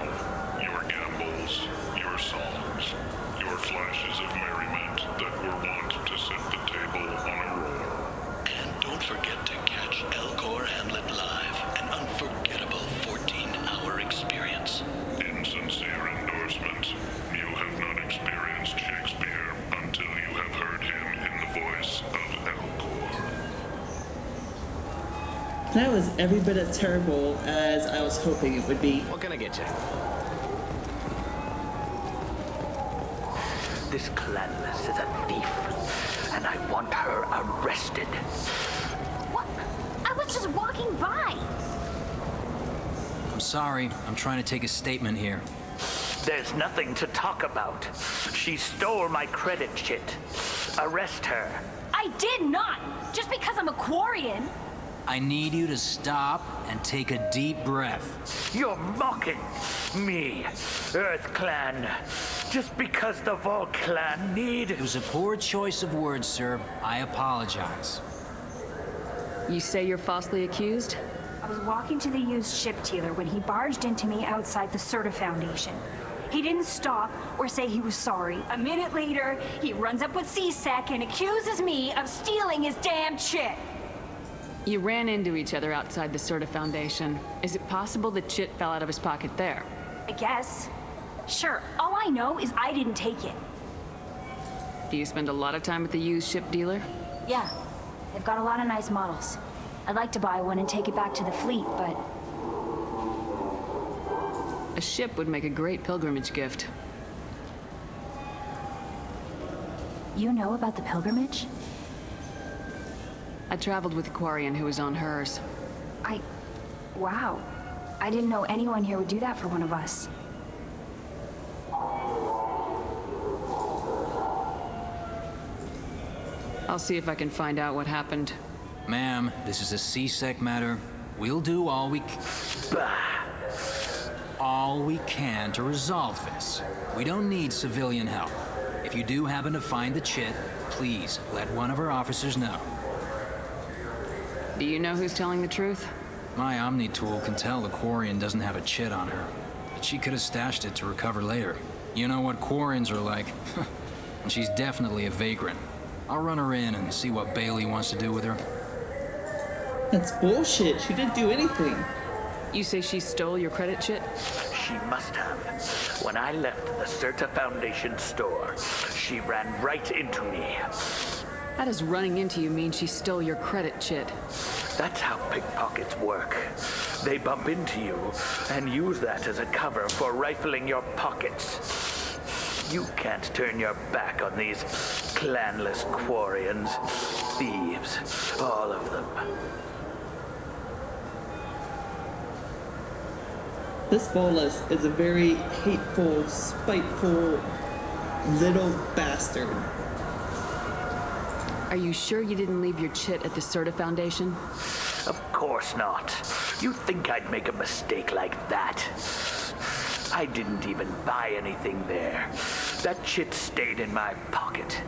Speaker 14: Your gambols, your songs, your flashes of merriment that were wont to set the table on a roll.
Speaker 15: And don't forget to catch Elcor Hamlet live, an unforgettable 14-hour experience.
Speaker 14: Insincere endorsement. You have not experienced Shakespeare until you have heard him in the voice of Elcor.
Speaker 1: That was every bit as terrible as I was hoping it would be.
Speaker 5: What can I get you?
Speaker 21: This Clanless is a thief, and I want her arrested.
Speaker 12: What? I was just walking by.
Speaker 22: I'm sorry. I'm trying to take a statement here.
Speaker 21: There's nothing to talk about. She stole my credit chit. Arrest her.
Speaker 12: I did not. Just because I'm a Quarian.
Speaker 22: I need you to stop and take a deep breath.
Speaker 21: You're mocking me, Earth Clan. Just because the Vol Clan need...
Speaker 22: It was a poor choice of words, sir. I apologize.
Speaker 3: You say you're falsely accused?
Speaker 23: I was walking to the used ship dealer when he barged into me outside the Serta Foundation. He didn't stop or say he was sorry. A minute later, he runs up with C-Sec and accuses me of stealing his damn chit.
Speaker 3: You ran into each other outside the Serta Foundation. Is it possible the chit fell out of his pocket there?
Speaker 23: I guess. Sure, all I know is I didn't take it.
Speaker 3: Do you spend a lot of time at the used ship dealer?
Speaker 23: Yeah, they've got a lot of nice models. I'd like to buy one and take it back to the fleet, but...
Speaker 3: A ship would make a great pilgrimage gift.
Speaker 23: You know about the pilgrimage?
Speaker 3: I traveled with a Quarian who was on hers.
Speaker 23: Wow. I didn't know anyone here would do that for one of us.
Speaker 3: I'll see if I can find out what happened.
Speaker 22: Ma'am, this is a C-Sec matter. We'll do all we can to resolve this. We don't need civilian help. If you do happen to find the chit, please let one of our officers know.
Speaker 3: Do you know who's telling the truth?
Speaker 22: My Omni tool can tell the Quarian doesn't have a chit on her, but she could have stashed it to recover later. You know what Quarians are like. And she's definitely a vagrant. I'll run her in and see what Bailey wants to do with her.
Speaker 1: That's bullshit. She didn't do anything.
Speaker 3: You say she stole your credit chit?
Speaker 4: She must have. When I left the Certa Foundation store, she ran right into me.
Speaker 3: How does running into you mean she stole your credit chit?
Speaker 4: That's how pickpockets work. They bump into you and use that as a cover for rifling your pockets. You can't turn your back on these clanless Quarians. Thieves, all of them.
Speaker 1: This Volus is a very hateful, spiteful little bastard.
Speaker 3: Are you sure you didn't leave your chit at the Certa Foundation?
Speaker 4: Of course not. You think I'd make a mistake like that? I didn't even buy anything there. That chit stayed in my pocket.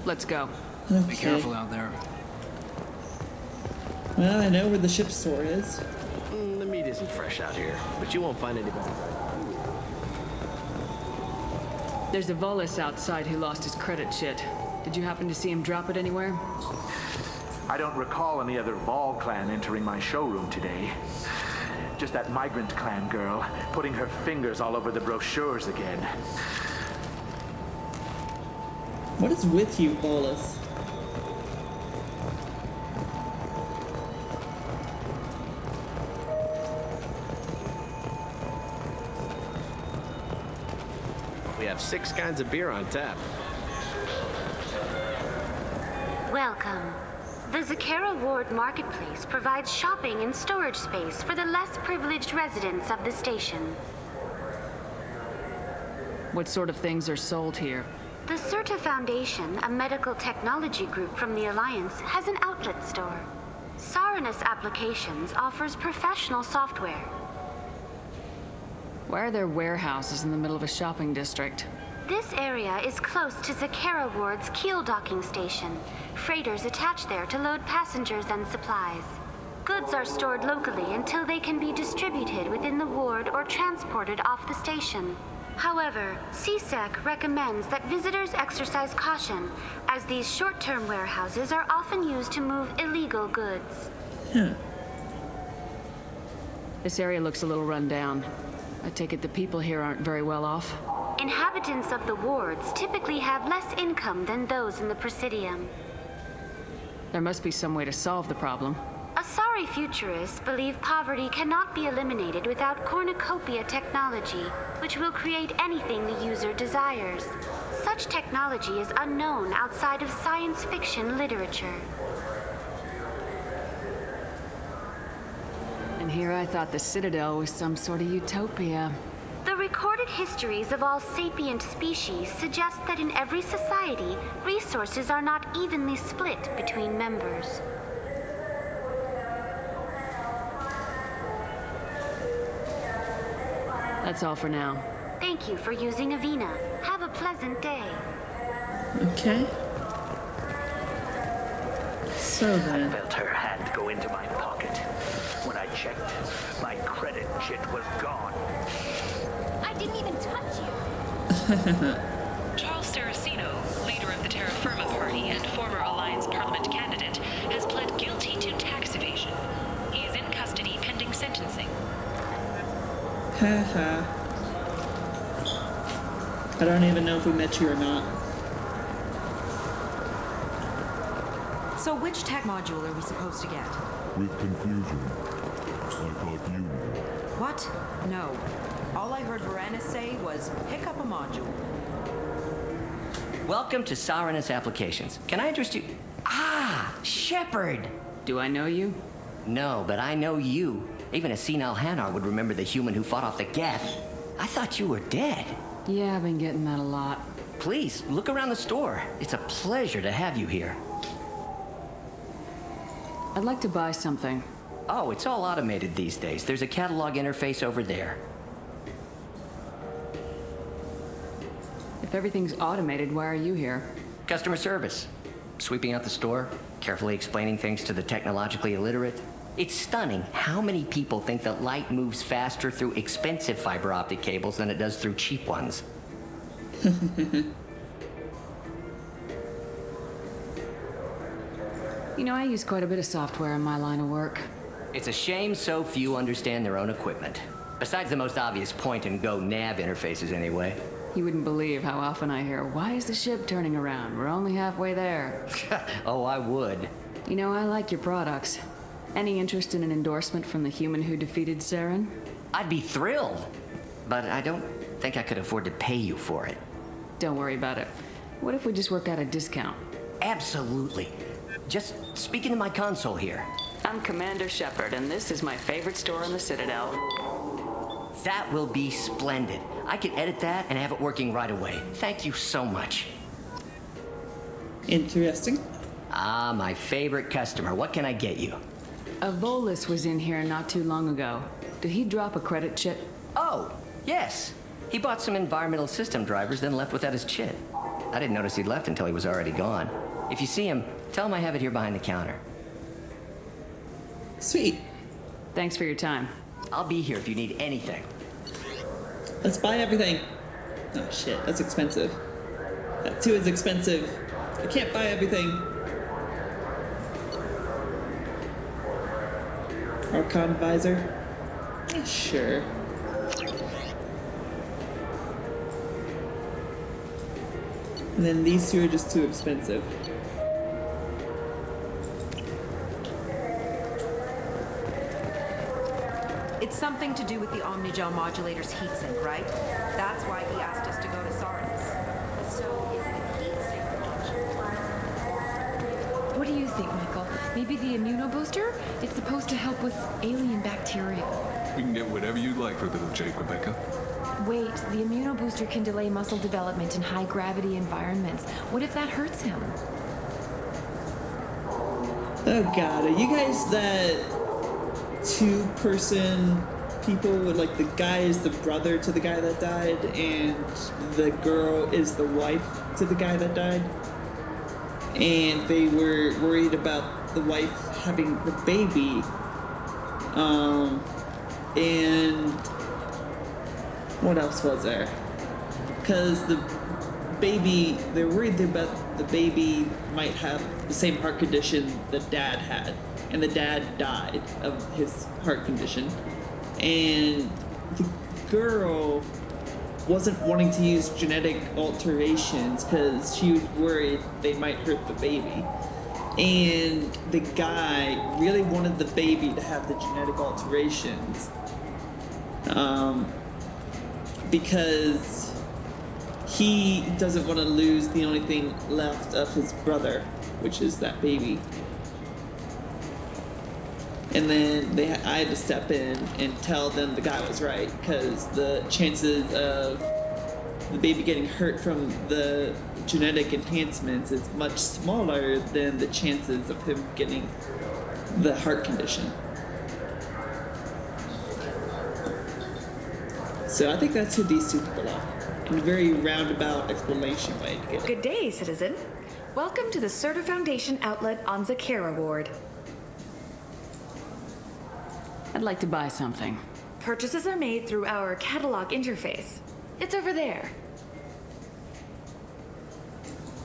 Speaker 3: Let's go.
Speaker 1: Okay.
Speaker 22: Be careful out there.
Speaker 1: Well, I know where the ship store is.
Speaker 5: The meat isn't fresh out here, but you won't find anybody.
Speaker 3: There's a Volus outside who lost his credit chit. Did you happen to see him drop it anywhere?
Speaker 21: I don't recall any other Vol clan entering my showroom today. Just that migrant clan girl putting her fingers all over the brochures again.
Speaker 1: What is with you, Volus?
Speaker 5: We have 6 kinds of beer on tap.
Speaker 12: Welcome. The Zakera Ward Marketplace provides shopping and storage space for the less privileged residents of the station.
Speaker 3: What sort of things are sold here?
Speaker 12: The Certa Foundation, a medical technology group from the Alliance, has an outlet store. Saranus Applications offers professional software.
Speaker 3: Why are there warehouses in the middle of a shopping district?
Speaker 12: This area is close to Zakera Ward's keel docking station. Freighters attach there to load passengers and supplies. Goods are stored locally until they can be distributed within the ward or transported off the station. However, CSEC recommends that visitors exercise caution, as these short-term warehouses are often used to move illegal goods.
Speaker 3: This area looks a little run down. I take it the people here aren't very well off?
Speaker 12: Inhabitants of the wards typically have less income than those in the Presidium.
Speaker 3: There must be some way to solve the problem.
Speaker 12: Asari futurists believe poverty cannot be eliminated without cornucopia technology, which will create anything the user desires. Such technology is unknown outside of science fiction literature.
Speaker 3: And here I thought the Citadel was some sort of utopia.
Speaker 12: The recorded histories of all sapient species suggest that in every society, resources are not evenly split between members.
Speaker 3: That's all for now.
Speaker 12: Thank you for using Avina. Have a pleasant day.
Speaker 1: Okay. So then.
Speaker 4: I felt her hand go into my pocket. When I checked, my credit chit was gone.
Speaker 12: I didn't even touch you.
Speaker 7: Charles Saraceno, leader of the Terra Firma Party and former Alliance Parliament candidate, has pled guilty to tax evasion. He is in custody pending sentencing.
Speaker 1: Haha. I don't even know if we met you or not.
Speaker 10: So which tech module are we supposed to get?
Speaker 14: With confusion. I thought you knew.
Speaker 10: What? No. All I heard Varanus say was, pick up a module.
Speaker 11: Welcome to Saranus Applications. Can I interest you? Ah, Shepard!
Speaker 3: Do I know you?
Speaker 11: No, but I know you. Even a senile Hanar would remember the human who fought off the Geth. I thought you were dead.
Speaker 3: Yeah, I've been getting that a lot.
Speaker 11: Please, look around the store. It's a pleasure to have you here.
Speaker 3: I'd like to buy something.
Speaker 11: Oh, it's all automated these days. There's a catalog interface over there.
Speaker 3: If everything's automated, why are you here?
Speaker 11: Customer service. Sweeping out the store, carefully explaining things to the technologically illiterate. It's stunning how many people think that light moves faster through expensive fiber optic cables than it does through cheap ones.
Speaker 3: You know, I use quite a bit of software in my line of work.
Speaker 11: It's a shame so few understand their own equipment. Besides the most obvious point-and-go nav interfaces anyway.
Speaker 3: You wouldn't believe how often I hear, "Why is the ship turning around? We're only halfway there."
Speaker 11: Oh, I would.
Speaker 3: You know, I like your products. Any interest in an endorsement from the human who defeated Saren?
Speaker 11: I'd be thrilled. But I don't think I could afford to pay you for it.
Speaker 3: Don't worry about it. What if we just work out a discount?
Speaker 11: Absolutely. Just speak into my console here.
Speaker 3: I'm Commander Shepard, and this is my favorite store in the Citadel.
Speaker 11: That will be splendid. I can edit that and have it working right away. Thank you so much.
Speaker 1: Interesting.
Speaker 11: Ah, my favorite customer. What can I get you?
Speaker 3: A Volus was in here not too long ago. Did he drop a credit chip?
Speaker 11: Oh, yes. He bought some environmental system drivers, then left without his chip. I didn't notice he'd left until he was already gone. If you see him, tell him I have it here behind the counter.
Speaker 1: Sweet.
Speaker 3: Thanks for your time.
Speaker 11: I'll be here if you need anything.
Speaker 1: Let's buy everything. Oh shit, that's expensive. That too is expensive. I can't buy everything. Archon visor? Yeah, sure. And then these two are just too expensive.
Speaker 10: It's something to do with the Omnigel modulator's heatsink, right? That's why he asked us to go to Sardis. So is the heatsink
Speaker 6: What do you think, Michael? Maybe the immunobooster? It's supposed to help with alien bacteria.
Speaker 8: We can get whatever you'd like for little Jake, Rebecca.
Speaker 6: Wait, the immunobooster can delay muscle development in high-gravity environments. What if that hurts him?
Speaker 1: Oh god, are you guys that two-person people with, like, the guy is the brother to the guy that died and the girl is the wife to the guy that died? And they were worried about the wife having the baby. And what else was there? Because the baby, they're worried about the baby might have the same heart condition the dad had. And the dad died of his heart condition. And the girl wasn't wanting to use genetic alterations because she was worried they might hurt the baby. And the guy really wanted the baby to have the genetic alterations. Because he doesn't want to lose the only thing left of his brother, which is that baby. And then I had to step in and tell them the guy was right, because the chances of the baby getting hurt from the genetic enhancements is much smaller than the chances of him getting the heart condition. So I think that's who these two people are. In a very roundabout explanation way to get it.
Speaker 13: Good day, citizen. Welcome to the Serta Foundation outlet on Zakera Ward.
Speaker 3: I'd like to buy something.
Speaker 13: Purchases are made through our catalog interface. It's over there.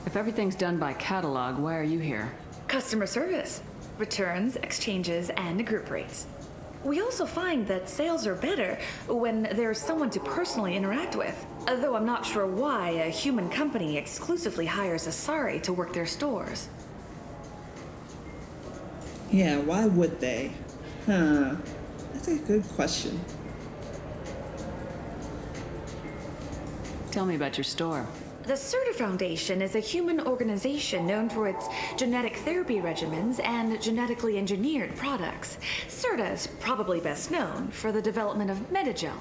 Speaker 3: If everything's done by catalog, why are you here?
Speaker 13: Customer service. Returns, exchanges, and group rates. We also find that sales are better when there's someone to personally interact with. Though I'm not sure why a human company exclusively hires Asari to work their stores.
Speaker 1: Yeah, why would they? Huh. That's a good question.
Speaker 3: Tell me about your store.
Speaker 13: The Serta Foundation is a human organization known for its genetic therapy regimens and genetically engineered products. Serta is probably best known for the development of Medigel.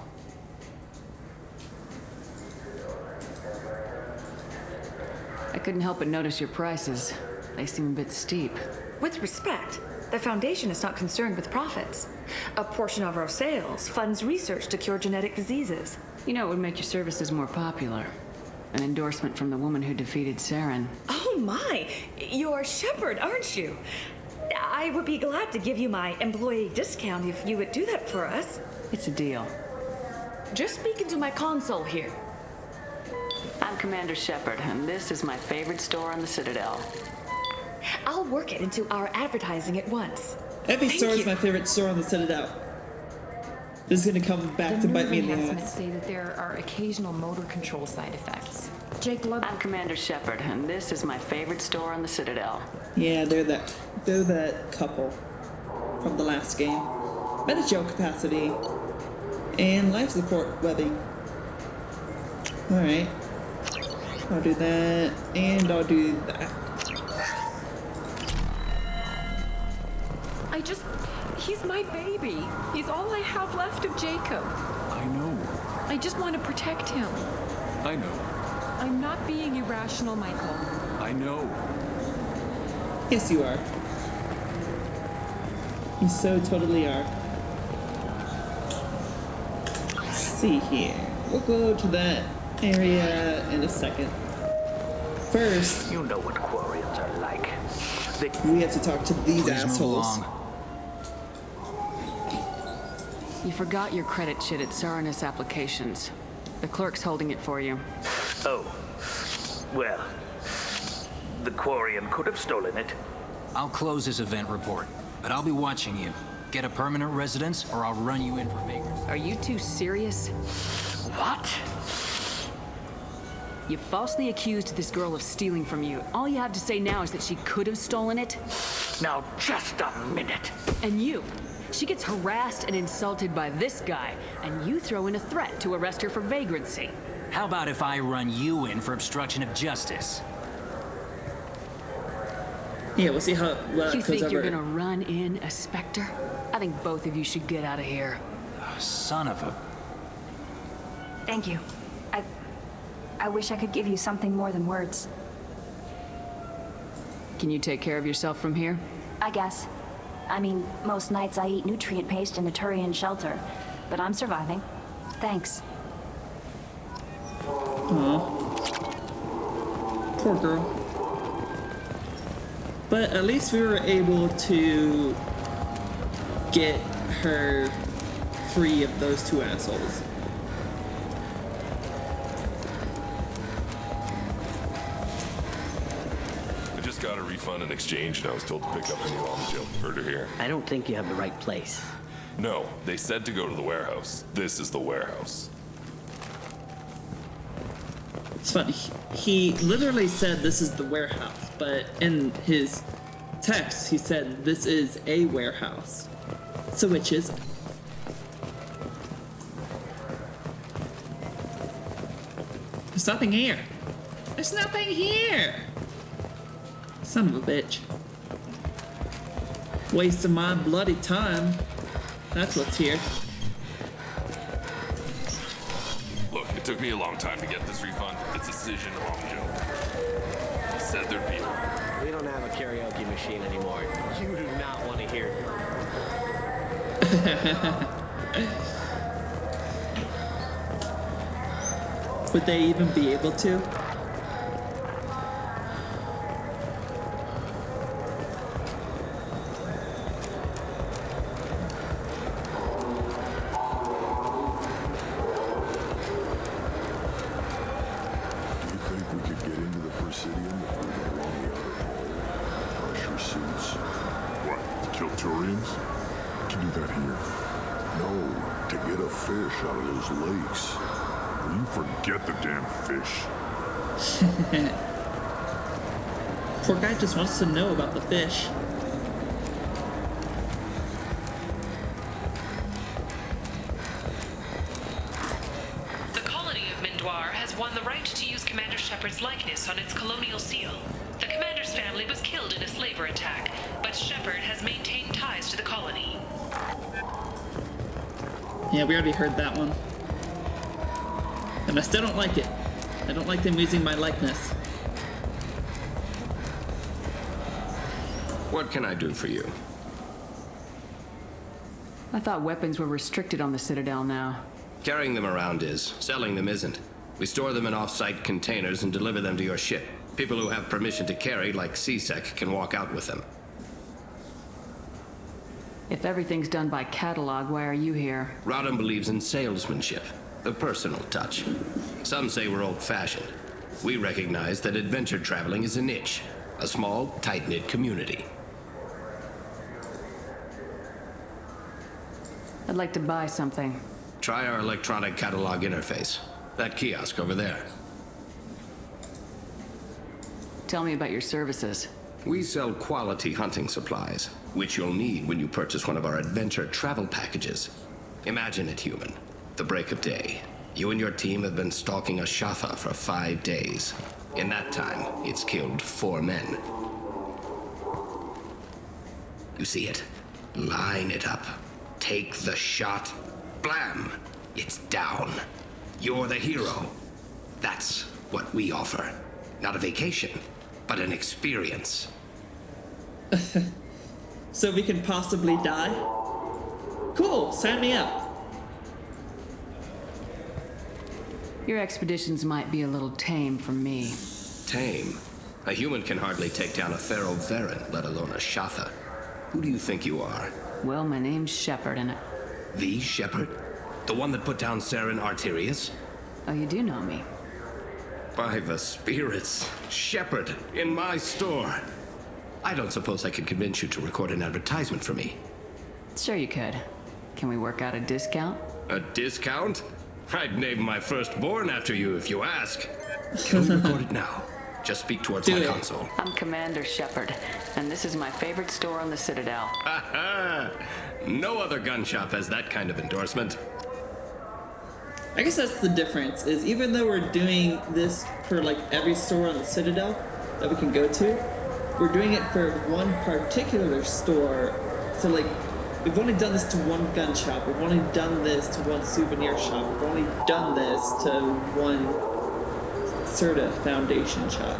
Speaker 3: I couldn't help but notice your prices. They seem a bit steep.
Speaker 13: With respect, the Foundation is not concerned with profits. A portion of our sales funds research to cure genetic diseases.
Speaker 3: You know, it would make your services more popular. An endorsement from the woman who defeated Saren.
Speaker 13: Oh my! You're Shepard, aren't you? I would be glad to give you my employee discount if you would do that for us.
Speaker 3: It's a deal.
Speaker 13: Just speak into my console here.
Speaker 3: I'm Commander Shepard, and this is my favorite store on the Citadel.
Speaker 13: I'll work it into our advertising at once.
Speaker 1: Every store is my favorite store on the Citadel. This is gonna come back to bite me in the ass.
Speaker 6: Say that there are occasional motor control side effects. Jake,
Speaker 3: I'm Commander Shepard, and this is my favorite store on the Citadel.
Speaker 1: Yeah, they're that couple from the last game. Better gel capacity and life support webbing. Alright. I'll do that, and I'll do that.
Speaker 6: He's my baby. He's all I have left of Jacob.
Speaker 8: I know.
Speaker 6: I just want to protect him.
Speaker 8: I know.
Speaker 6: I'm not being irrational, Michael.
Speaker 8: I know.
Speaker 1: Yes, you are. You so totally are. Let's see here. We'll go to that area in a second. First,
Speaker 4: you know what Quarians are like.
Speaker 1: We have to talk to these
Speaker 22: Please
Speaker 1: assholes.
Speaker 22: Move along.
Speaker 3: You forgot your credit shit at Saranus Applications. The clerk's holding it for you.
Speaker 4: Oh. Well, the Quarian could have stolen it.
Speaker 22: I'll close this event report, but I'll be watching you. Get a permanent residence, or I'll run you in for vagrants.
Speaker 3: Are you two serious?
Speaker 4: What?
Speaker 3: You falsely accused this girl of stealing from you. All you have to say now is that she could have stolen it?
Speaker 4: Now, just a minute.
Speaker 3: And you? She gets harassed and insulted by this guy, and you throw in a threat to arrest her for vagrancy.
Speaker 22: How about if I run you in for obstruction of justice?
Speaker 1: Yeah, we'll see how well
Speaker 3: You
Speaker 1: it goes
Speaker 3: think you're
Speaker 1: over.
Speaker 3: gonna run in a Spectre? I think both of you should get out of here.
Speaker 22: Son of a...
Speaker 23: Thank you. I wish I could give you something more than words.
Speaker 3: Can you take care of yourself from here?
Speaker 23: I guess. I mean, most nights I eat nutrient paste in a Turian shelter, but I'm surviving. Thanks.
Speaker 1: Aw. Poor girl. But at least we were able to get her free of those two assholes.
Speaker 14: I just got a refund in exchange, and I was told to pick up a new Omnigel converter here.
Speaker 11: I don't think you have the right place.
Speaker 14: No, they said to go to the warehouse. This is the warehouse.
Speaker 1: It's funny. He literally said this is the warehouse, but in his text he said this is a warehouse. So which is it? There's nothing here. There's nothing here. Son of a bitch. Wasting my bloody time. That's what's here.
Speaker 14: Look, it took me a long time to get this refund. It's a decision Omnigel. He said there'd be one.
Speaker 5: We don't have a karaoke machine anymore. You do not want to hear it.
Speaker 1: Would they even be able to?
Speaker 14: Turians? To do that here? No, to get a fish out of those lakes. You forget the damn fish.
Speaker 1: Poor guy just wants to know about the fish.
Speaker 7: The colony of Mindoir has won the right to use Commander Shepard's likeness on its colonial seal. The commander's family was killed in a slaver attack, but Shepard has maintained ties to the colony.
Speaker 1: Yeah, we already heard that one. And I still don't like it. I don't like them using my likeness.
Speaker 5: What can I do for you?
Speaker 3: I thought weapons were restricted on the Citadel now.
Speaker 5: Carrying them around is. Selling them isn't. We store them in off-site containers and deliver them to your ship. People who have permission to carry, like CSEC, can walk out with them.
Speaker 3: If everything's done by catalog, why are you here?
Speaker 5: Rodham believes in salesmanship, the personal touch. Some say we're old-fashioned. We recognize that adventure traveling is a niche, a small, tight-knit community.
Speaker 3: I'd like to buy something.
Speaker 5: Try our electronic catalog interface. That kiosk over there.
Speaker 3: Tell me about your services.
Speaker 5: We sell quality hunting supplies, which you'll need when you purchase one of our adventure travel packages. Imagine it, human. The break of day. You and your team have been stalking a Shatha for 5 days. In that time, it's killed 4 men. You see it? Line it up. Take the shot. Blam! It's down. You're the hero. That's what we offer. Not a vacation, but an experience.
Speaker 1: So we can possibly die? Cool, sign me up.
Speaker 3: Your expeditions might be a little tame for me.
Speaker 5: Tame? A human can hardly take down a feral Varen, let alone a Shatha. Who do you think you are?
Speaker 3: Well, my name's Shepard, and
Speaker 5: The Shepard? The one that put down Saren Arterius?
Speaker 3: Oh, you do know me.
Speaker 5: By the spirits. Shepard, in my store. I don't suppose I could convince you to record an advertisement for me.
Speaker 3: Sure you could. Can we work out a discount?
Speaker 5: A discount? I'd name my firstborn after you if you ask. Can we record it now? Just speak towards my console.
Speaker 3: I'm Commander Shepard, and this is my favorite store on the Citadel.
Speaker 5: Ha ha! No other gun shop has that kind of endorsement.
Speaker 1: I guess that's the difference, is even though we're doing this for like every store on the Citadel that we can go to, we're doing it for one particular store. So like, we've only done this to one gun shop, we've only done this to one souvenir shop, we've only done this to one Serta Foundation shop.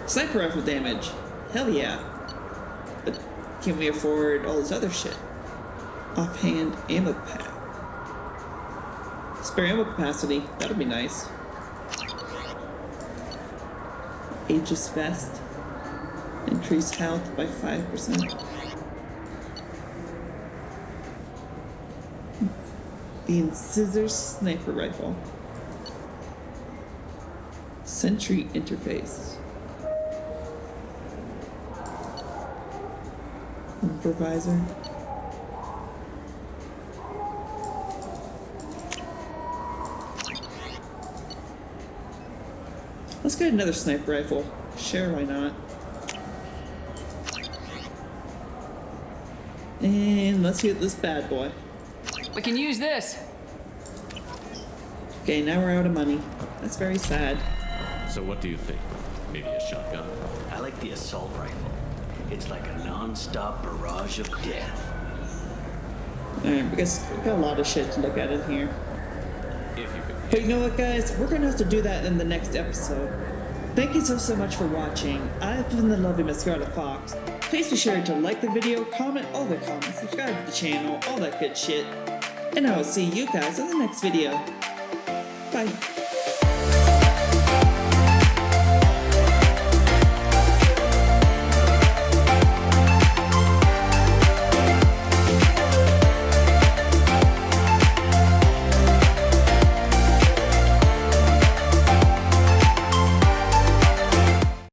Speaker 1: Sniper rifle damage, hell yeah. But can we afford all this other shit? Offhand ammo pack. Spare ammo capacity, that'd be nice. Aegis vest. Increased health by 5%. The Incisor sniper rifle. Sentry interface. Improviser. Let's get another sniper rifle. Sure, why not? And let's get this bad boy.
Speaker 3: We can use this.
Speaker 1: Okay, now we're out of money. That's very sad.
Speaker 9: So what do you think? Maybe a shotgun?
Speaker 16: I like the assault rifle. It's like a non-stop barrage of death.
Speaker 1: Alright, because we've got a lot of shit to look at in here.
Speaker 9: If you could.
Speaker 1: But you know what, guys? We're gonna have to do that in the next episode. Thank you so much for watching. I've been the lovely Miss Scarlet Fox. Please be sure to like the video, comment all the comments, subscribe to the channel, all that good shit. And I will see you guys in the next video. Bye.